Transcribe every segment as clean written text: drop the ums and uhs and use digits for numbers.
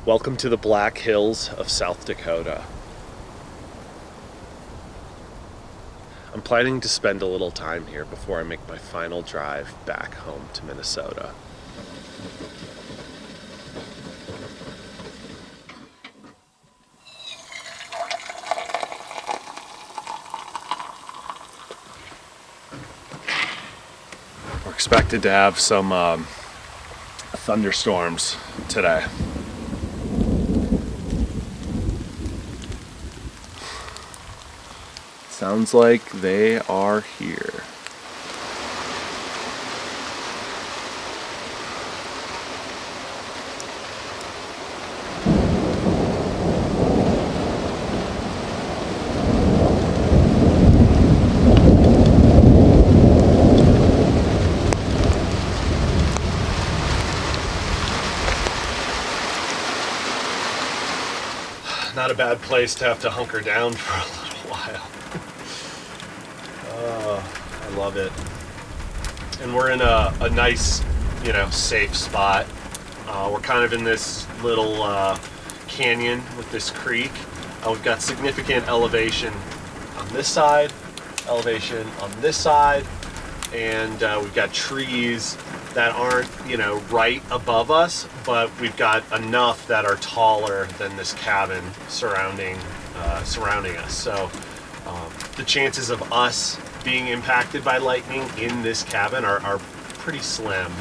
Welcome to the Black Hills of South Dakota. I'm planning to spend a little time here before I make my final drive back home to Minnesota. We're expected to have some thunderstorms today. Sounds like they are here. Not a bad place to have to hunker down for a little while. I love it. And we're in a nice, safe spot. We're kind of in this little canyon with this creek. We've got significant elevation on this side, elevation on this side, and we've got trees that aren't, right above us, but we've got enough that are taller than this cabin surrounding us. So the chances of us being impacted by lightning in this cabin are pretty slim.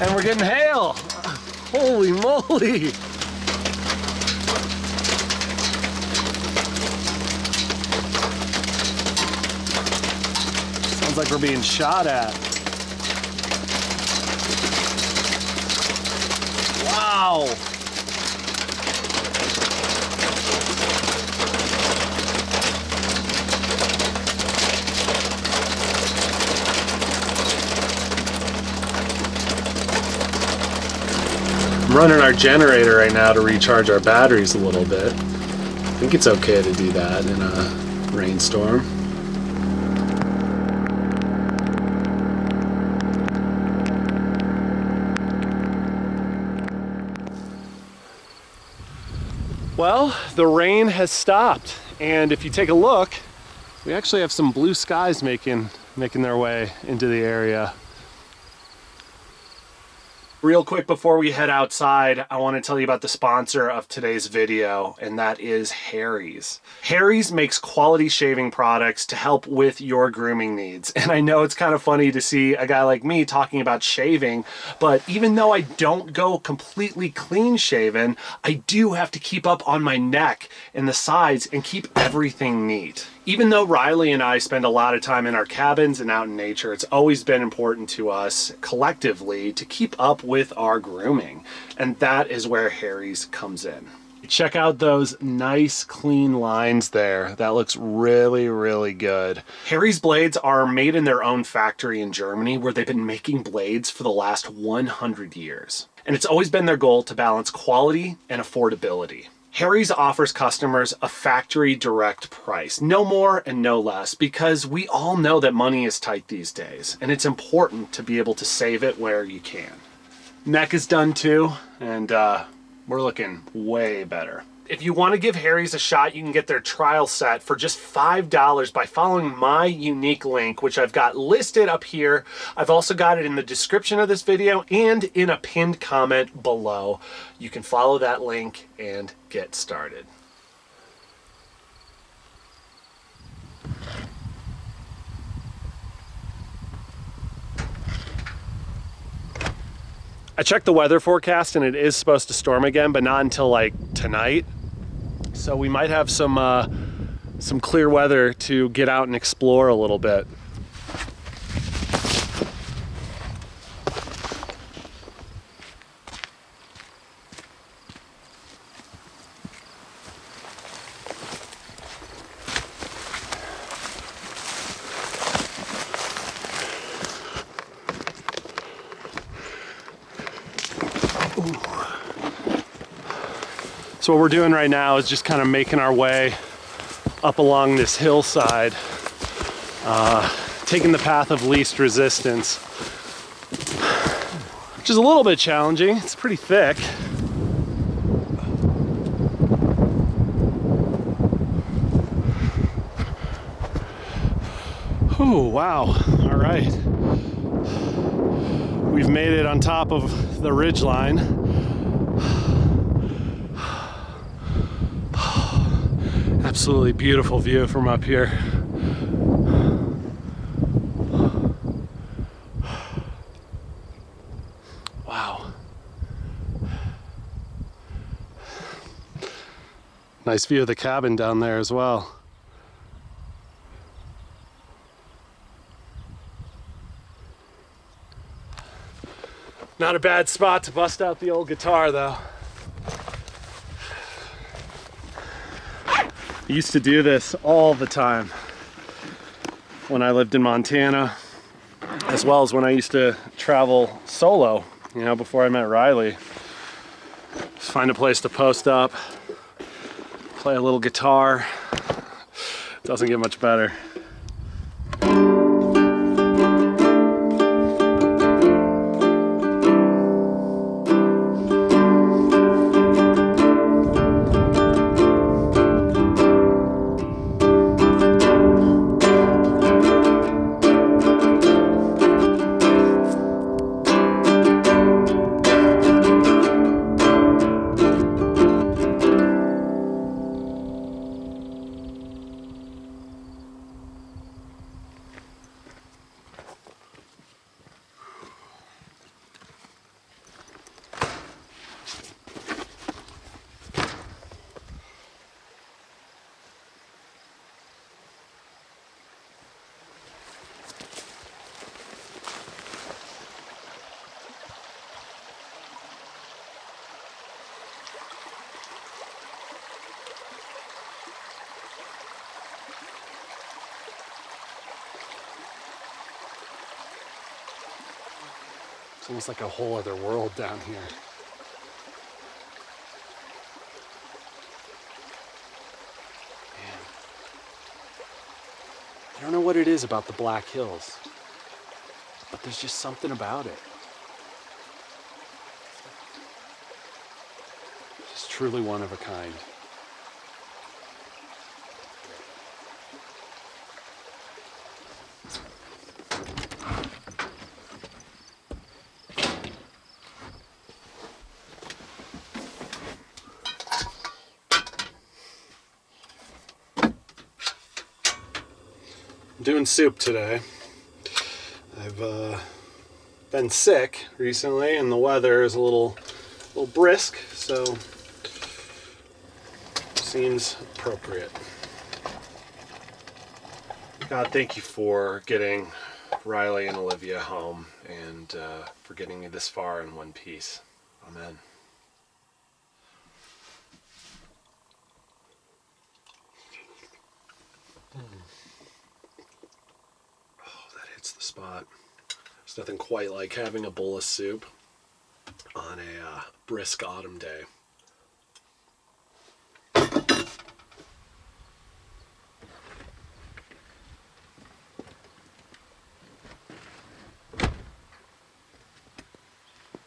And we're getting hail. Holy moly. Sounds like we're being shot at. Wow. I'm running our generator right now to recharge our batteries a little bit. I think it's okay to do that in a rainstorm. Well, the rain has stopped, and if you take a look, we actually have some blue skies making their way into the area. Real quick before we head outside, I want to tell you about the sponsor of today's video, and that is Harry's. Harry's makes quality shaving products to help with your grooming needs. And I know it's kind of funny to see a guy like me talking about shaving, but even though I don't go completely clean shaven, I do have to keep up on my neck and the sides and keep everything neat. Even though Riley and I spend a lot of time in our cabins and out in nature, it's always been important to us collectively to keep up with our grooming. And that is where Harry's comes in. Check out those nice clean lines there. That looks really, really good. Harry's blades are made in their own factory in Germany, where they've been making blades for the last 100 years. And it's always been their goal to balance quality and affordability. Harry's offers customers a factory direct price, no more and no less, because we all know that money is tight these days, and it's important to be able to save it where you can. Neck is done too, and we're looking way better. If you want to give Harry's a shot, you can get their trial set for just $5 by following my unique link, which I've got listed up here. I've also got it in the description of this video and in a pinned comment below. You can follow that link and get started. I checked the weather forecast and it is supposed to storm again, but not until like tonight. So we might have some clear weather to get out and explore a little bit. So what we're doing right now is just kind of making our way up along this hillside, taking the path of least resistance, which is a little bit challenging. It's pretty thick. Oh, wow. All right. We've made it on top of the ridge line. Absolutely beautiful view from up here. Wow. Nice view of the cabin down there as well. Not a bad spot to bust out the old guitar though. I used to do this all the time when I lived in Montana, as well as when I used to travel solo, you know, before I met Riley. Just find a place to post up, play a little guitar. Doesn't get much better. It's almost like a whole other world down here. Man. I don't know what it is about the Black Hills, but there's just something about it. Just truly one of a kind. I'm doing soup today. I've been sick recently and the weather is a little brisk, so seems appropriate. God, thank you for getting Riley and Olivia home and for getting me this far in one piece. Amen. That's the spot. There's nothing quite like having a bowl of soup on a brisk autumn day.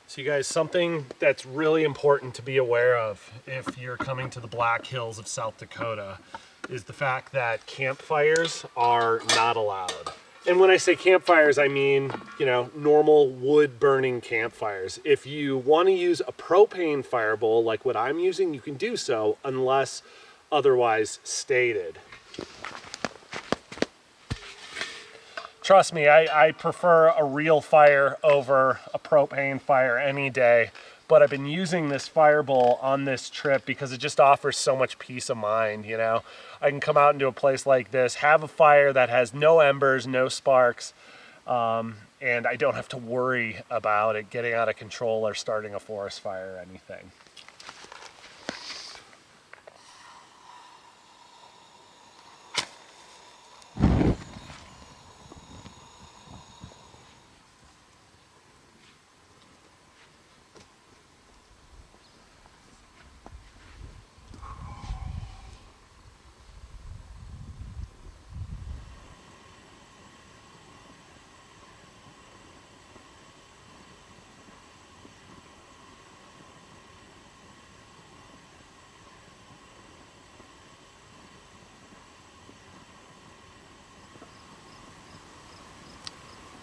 So you guys, something that's really important to be aware of if you're coming to the Black Hills of South Dakota is the fact that campfires are not allowed. And when I say campfires, I mean, you know, normal wood burning campfires. If you want to use a propane fire bowl like what I'm using, you can do so unless otherwise stated. Trust me, I prefer a real fire over a propane fire any day, but I've been using this fire bowl on this trip because it just offers so much peace of mind, you know? I can come out into a place like this, have a fire that has no embers, no sparks, and I don't have to worry about it getting out of control or starting a forest fire or anything.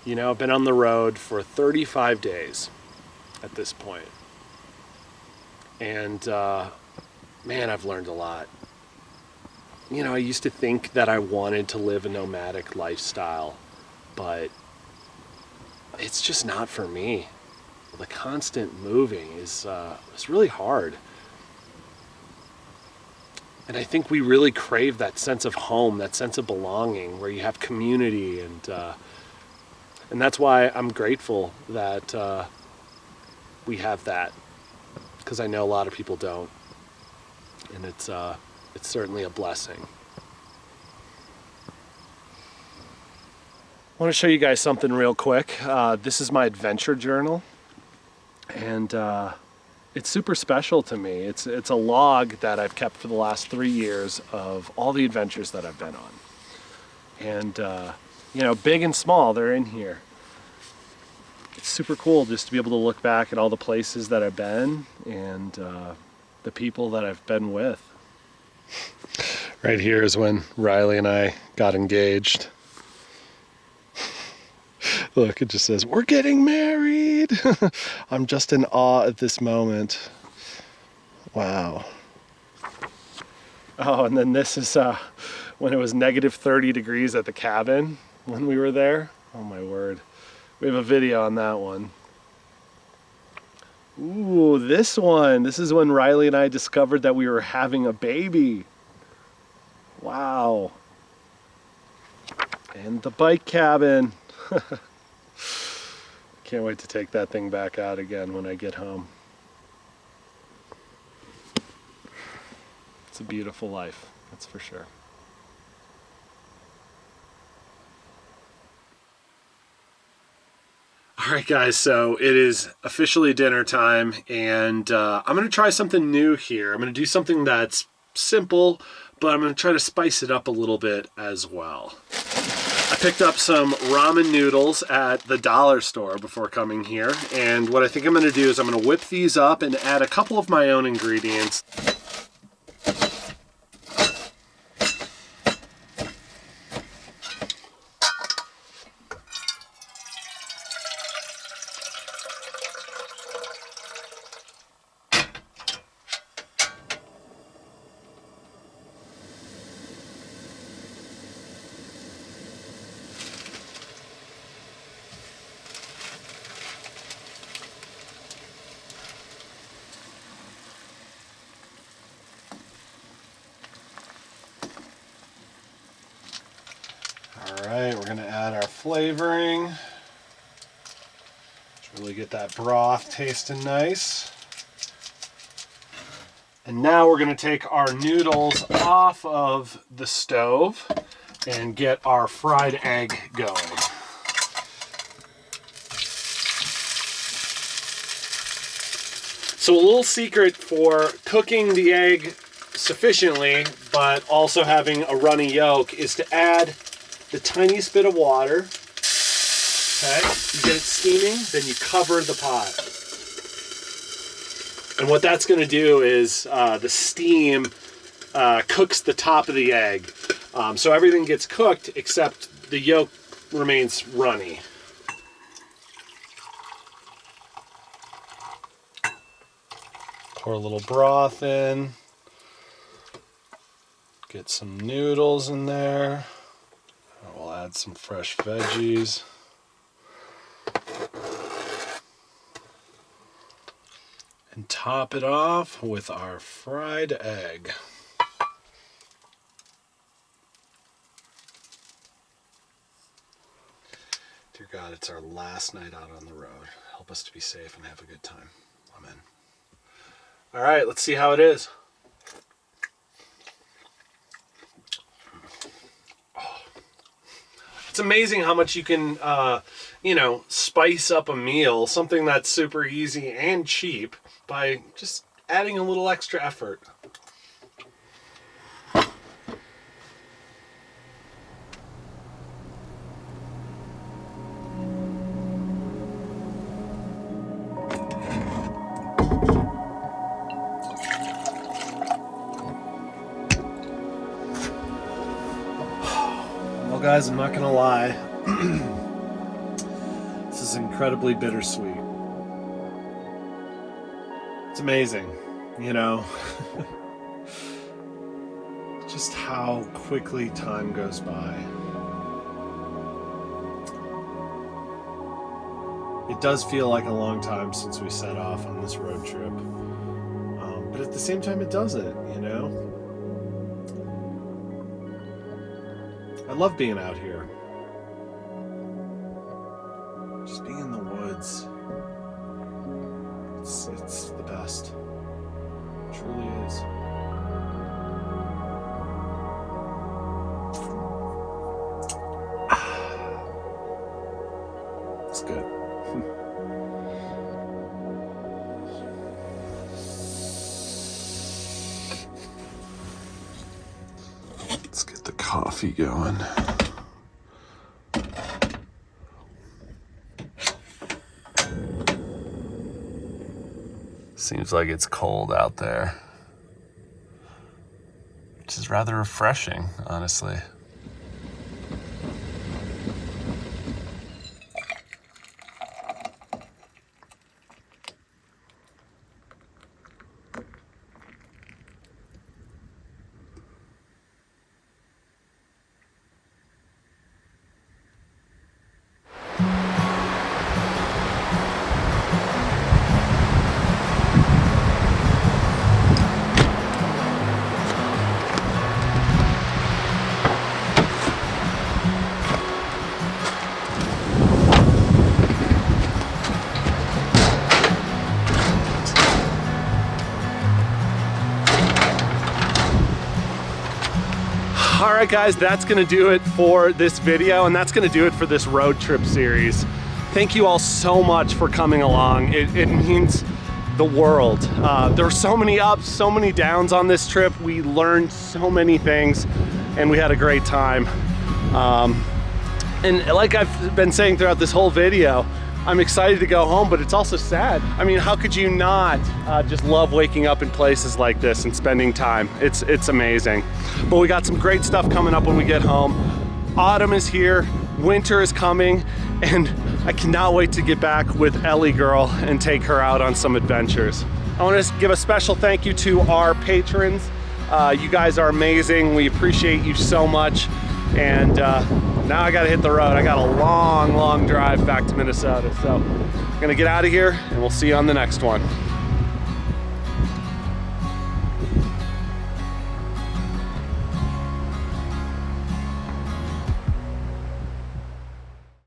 You know, I've been on the road for 35 days at this point. And man, I've learned a lot. You know, I used to think that I wanted to live a nomadic lifestyle, but it's just not for me. The constant moving is really hard. And I think we really crave that sense of home, that sense of belonging, where you have community, and that's why I'm grateful that we have that, because I know a lot of people don't, and it's certainly a blessing. I want to show you guys something real quick. This is my adventure journal, and it's super special to me. It's a log that I've kept for the last 3 years of all the adventures that I've been on, and you know, big and small, they're in here. It's super cool just to be able to look back at all the places that I've been and the people that I've been with. Right here is when Riley and I got engaged. Look, it just says, "We're getting married." I'm just in awe at this moment. Wow. Oh, and then this is when it was negative 30 degrees at the cabin when we were there. Oh my word. We have a video on that one. Ooh, this one. This is when Riley and I discovered that we were having a baby. Wow. And the bike cabin. Can't wait to take that thing back out again when I get home. It's a beautiful life, that's for sure. All right, guys, so it is officially dinner time, and I'm going to try something new here. I'm going to do something that's simple, but I'm going to try to spice it up a little bit as well. I picked up some ramen noodles at the dollar store before coming here, and what I think I'm going to do is I'm going to whip these up and add a couple of my own ingredients. Alright, we're going to add our flavoring. Let's really get that broth tasting nice. And now we're going to take our noodles off of the stove and get our fried egg going. So a little secret for cooking the egg sufficiently, but also having a runny yolk, is to add the tiniest bit of water. Okay, you get it steaming, then you cover the pot. And what that's going to do is the steam cooks the top of the egg. So everything gets cooked except the yolk remains runny. Pour a little broth in. Get some noodles in there. We'll add some fresh veggies. And top it off with our fried egg. Dear God, it's our last night out on the road. Help us to be safe and have a good time. Amen. All right, let's see how it is. Oh. It's amazing how much you can, spice up a meal, something that's super easy and cheap, by just adding a little extra effort. Well, guys, I'm not gonna lie. This is incredibly bittersweet. It's amazing, just how quickly time goes by. It does feel like a long time since we set off on this road trip, but at the same time it doesn't, I love being out here. Just being in the woods. It's the best. It truly is. It's good. Let's get the coffee going. Seems like it's cold out there, which is rather refreshing, honestly. All right, guys, that's gonna do it for this video, and that's gonna do it for this road trip series. Thank you all so much for coming along. It means the world. There were so many ups, so many downs on this trip. We learned so many things, and we had a great time. And like I've been saying throughout this whole video, I'm excited to go home, but it's also sad. I mean, how could you not just love waking up in places like this and spending time? It's amazing. But we got some great stuff coming up when we get home. Autumn is here, winter is coming, and I cannot wait to get back with Ellie girl and take her out on some adventures. I want to give a special thank you to our patrons. You guys are amazing. We appreciate you so much. And now I gotta hit the road. I got a long, long drive back to Minnesota. So I'm gonna get out of here, and we'll see you on the next one.